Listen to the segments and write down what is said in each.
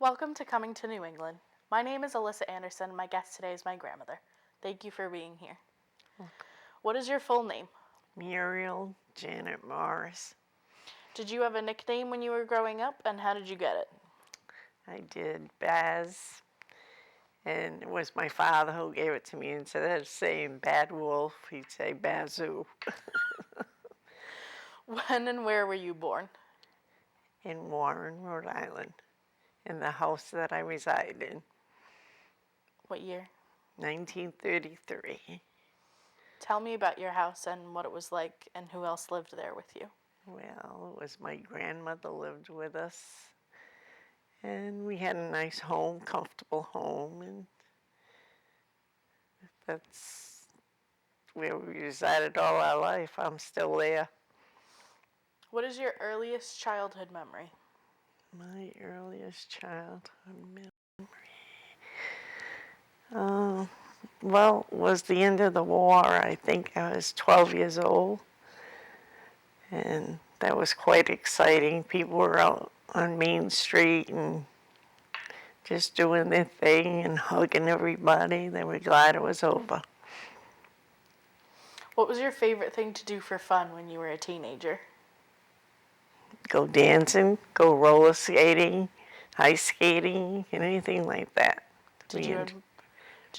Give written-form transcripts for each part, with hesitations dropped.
Welcome to Coming to New England. My name is Alyssa Anderson. My guest today is my grandmother. Thank you for being here. What is your full name? Muriel Janet Morris. Did you have a nickname when you were growing up, and how did you get it? I did Baz, and it was my father who gave it to me. Instead of saying Bad Wolf, he'd say Bazoo. When and where were you born? In Warren, Rhode Island, in the house that I reside in, What year? 1933. Tell me about your house and what it was like and who else lived there with you. Well, it was my grandmother lived with us, and we had a nice home, comfortable home, and that's where we resided all our life. I'm still there. What is your earliest childhood memory? My earliest childhood memory. Well, it was the end of the war. I think I was 12 years old, and that was quite exciting. People were out on Main Street and just doing their thing and hugging everybody. They were glad it was over. What was your favorite thing to do for fun when you were a teenager? Go dancing, go roller skating, ice skating, and anything like that. Did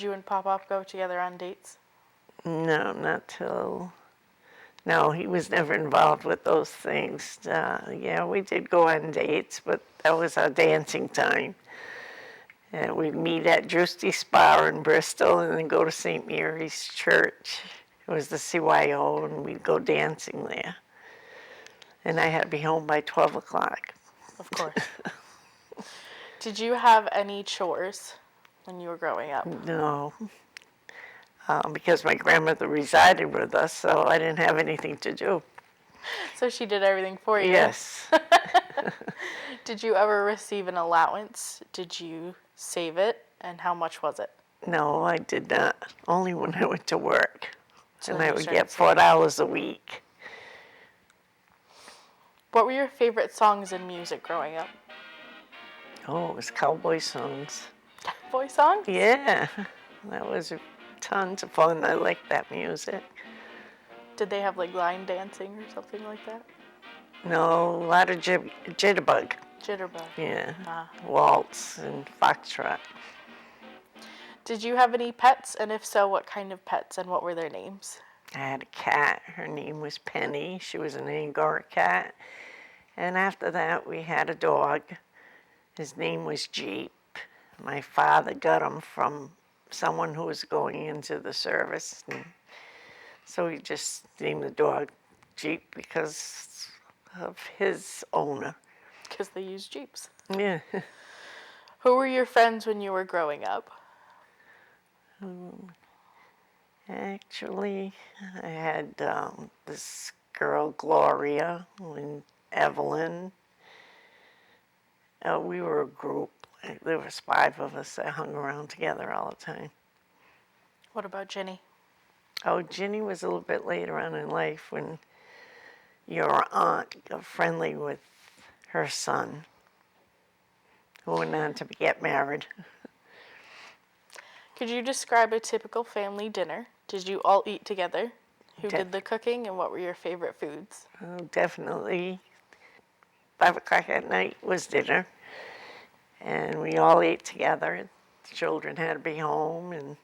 you and Pop-Pop go together on dates? No, not till. No, he was never involved with those things. Yeah, we did go on dates, but that was our dancing time. And we'd meet at Drewsty's Spa in Bristol and then go to St. Mary's Church. It was the CYO, and we'd go dancing there. And I had to be home by 12 o'clock. Of course. Did you have any chores when you were growing up? No, because my grandmother resided with us, so I didn't have anything to do. So she did everything for you? Yes. Did you ever receive an allowance? Did you save it? And how much was it? No, I did not. Only when I went to work. So and then I you would started get $4 a week. What were your favorite songs and music growing up? Oh, it was cowboy songs. Boy songs? Yeah, that was tons of fun. I liked that music. Did they have like line dancing or something like that? No, a lot of jitterbug. Jitterbug. Yeah, Ah. waltz and foxtrot. Did you have any pets? And if so, what kind of pets and what were their names? I had a cat. Her name was Penny. She was an Angora cat. And after that, we had a dog. His name was Jeep. My father got him from someone who was going into the service. And so he just named the dog Jeep because of his owner. Because they use Jeeps. Yeah. Who were your friends when you were growing up? Actually, I had this girl, Gloria, and Evelyn. We were a group. There was 5 of us that hung around together all the time. What about Ginny? Oh, Ginny was a little bit later on in life when your aunt got friendly with her son, who went on to get married. Could you describe a typical family dinner? Did you all eat together? Who did the cooking and what were your favorite foods? Oh, definitely. 5 o'clock at night was dinner, and we all ate together. The children had to be home, and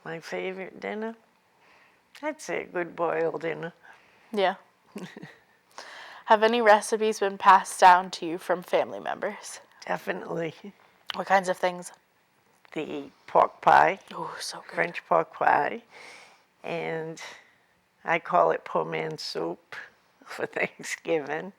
my favorite dinner? I'd say a good boiled dinner. Yeah. Have any recipes been passed down to you from family members? Definitely. What kinds of things? The pork pie, Oh, so good. French pork pie, and I call it poor man's soup for Thanksgiving.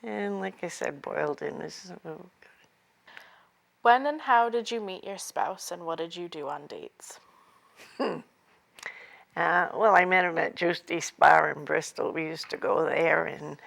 And like I said, boiled dinners. When and how did you meet your spouse and what did you do on dates? Well, I met him at Drewsty's Spa in Bristol. We used to go there and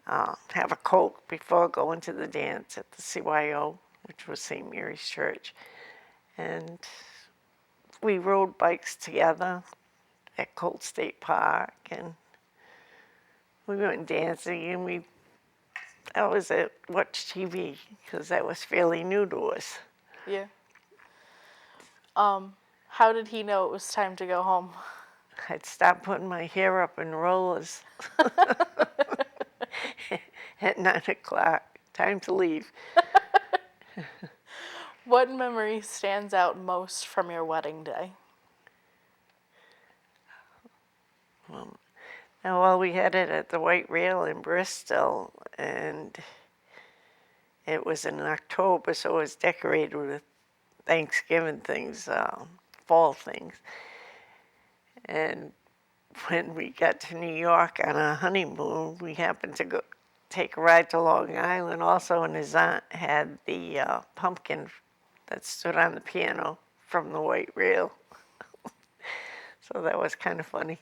have a Coke before going to the dance at the CYO, which was St. Mary's Church. And we rode bikes together at Colt State Park, and we went dancing, and we that was it. Watch TV, because that was fairly new to us. Yeah. How did he know it was time to go home? I'd stop putting my hair up in rollers at 9 o'clock. Time to leave. What memory stands out most from your wedding day? Well, we had it at the White Rail in Bristol, and it was in October, so it was decorated with Thanksgiving things, fall things. And when we got to New York on our honeymoon, we happened to go take a ride to Long Island also, and his aunt had the pumpkin that stood on the piano from the White Rail. So that was kind of funny.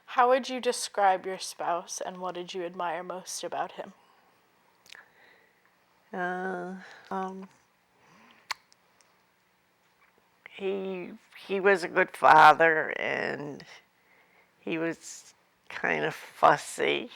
How would you describe your spouse, and what did you admire most about him? Uh, um, he was a good father, and he was kind of fussy,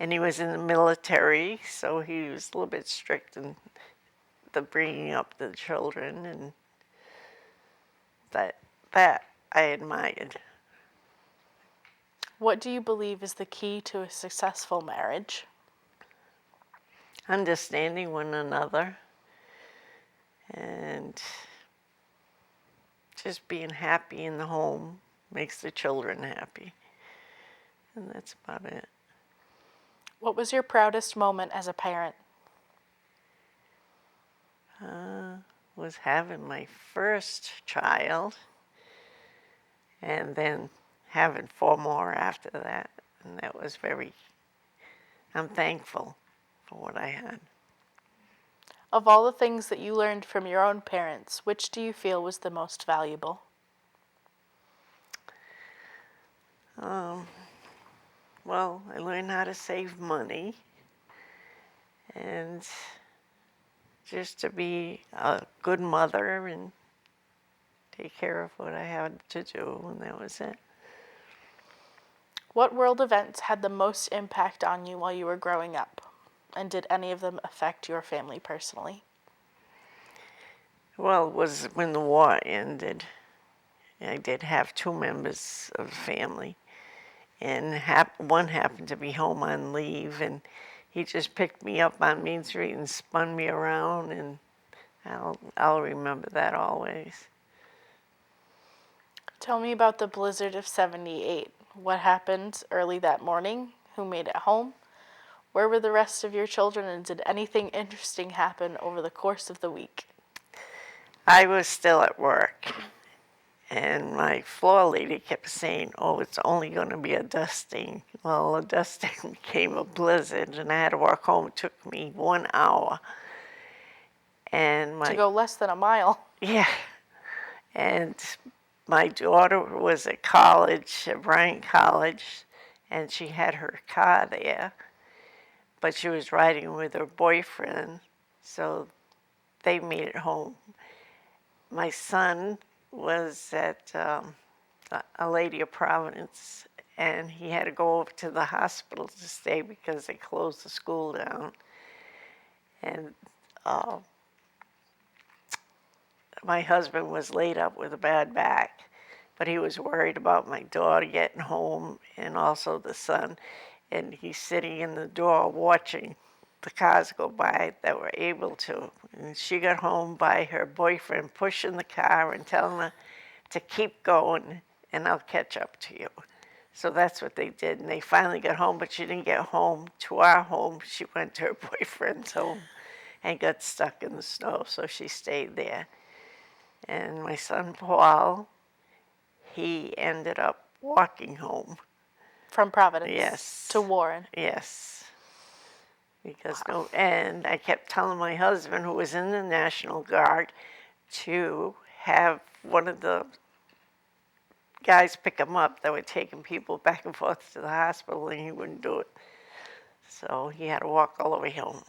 and he was in the military, so he was a little bit strict in the bringing up the children, and that I admired. What do you believe is the key to a successful marriage? Understanding one another, and just being happy in the home makes the children happy, and that's about it. What was your proudest moment as a parent? Was having my first child, and then having 4 more after that, and that was I'm thankful for what I had. Of all the things that you learned from your own parents, which do you feel was the most valuable? Well, I learned how to save money, and just to be a good mother and take care of what I had to do, and that was it. What world events had the most impact on you while you were growing up? And did any of them affect your family personally? Well, it was when the war ended. I did have 2 members of the family, and one happened to be home on leave, and he just picked me up on Main Street and spun me around, and I'll remember that always. Tell me about the blizzard of 78. What happened early that morning? Who made it home? Where were the rest of your children, and did anything interesting happen over the course of the week? I was still at work, and my floor lady kept saying, "Oh, it's only going to be a dusting." Well, a dusting became a blizzard, and I had to walk home. It took me 1 hour. And To go less than a mile. yeah, and my daughter was at college, at Bryant College, and she had her car there, but she was riding with her boyfriend, so they made it home. My son was at a Lady of Providence, and he had to go over to the hospital to stay because they closed the school down. And my husband was laid up with a bad back, but he was worried about my daughter getting home and also the son. And he's sitting in the door watching the cars go by that were able to. And she got home by her boyfriend pushing the car and telling her to keep going, and I'll catch up to you. So that's what they did, and they finally got home, but she didn't get home to our home. She went to her boyfriend's home and got stuck in the snow, so she stayed there. And my son Paul, he ended up walking home. From Providence? Yes. To Warren? Yes. Because and I kept telling my husband, who was in the National Guard, to have one of the guys pick him up that were taking people back and forth to the hospital, and he wouldn't do it. So he had to walk all the way home.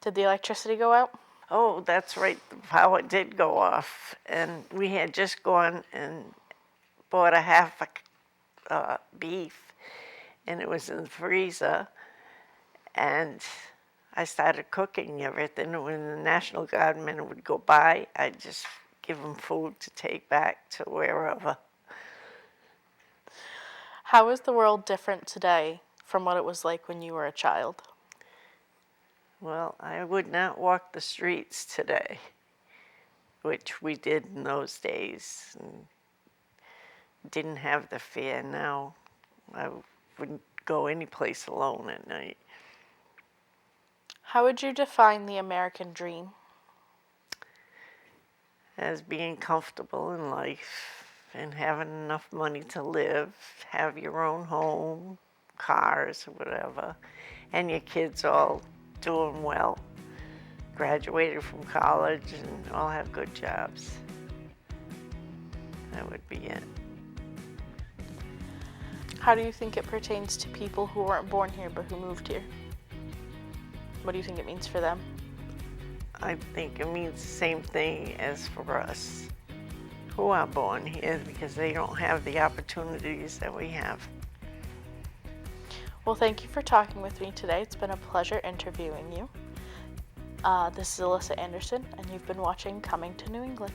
Did the electricity go out? Oh, that's right, the power did go off, and we had just gone and bought a half a beef, and it was in the freezer, And I started cooking everything. And when the National Guardmen would go by, I'd just give them food to take back to wherever. How is the world different today from what it was like when you were a child? Well, I would not walk the streets today, which we did in those days, and didn't have the fear. Now I wouldn't go any place alone at night. How would you define the American dream? As being comfortable in life and having enough money to live, have your own home, cars, or whatever, and your kids all doing well, graduated from college, and all have good jobs. That would be it. How do you think it pertains to people who weren't born here but who moved here? What do you think it means for them? I think it means the same thing as for us who are born here, because they don't have the opportunities that we have. Well, thank you for talking with me today. It's been a pleasure interviewing you. This is Alyssa Anderson, and you've been watching Coming to New England.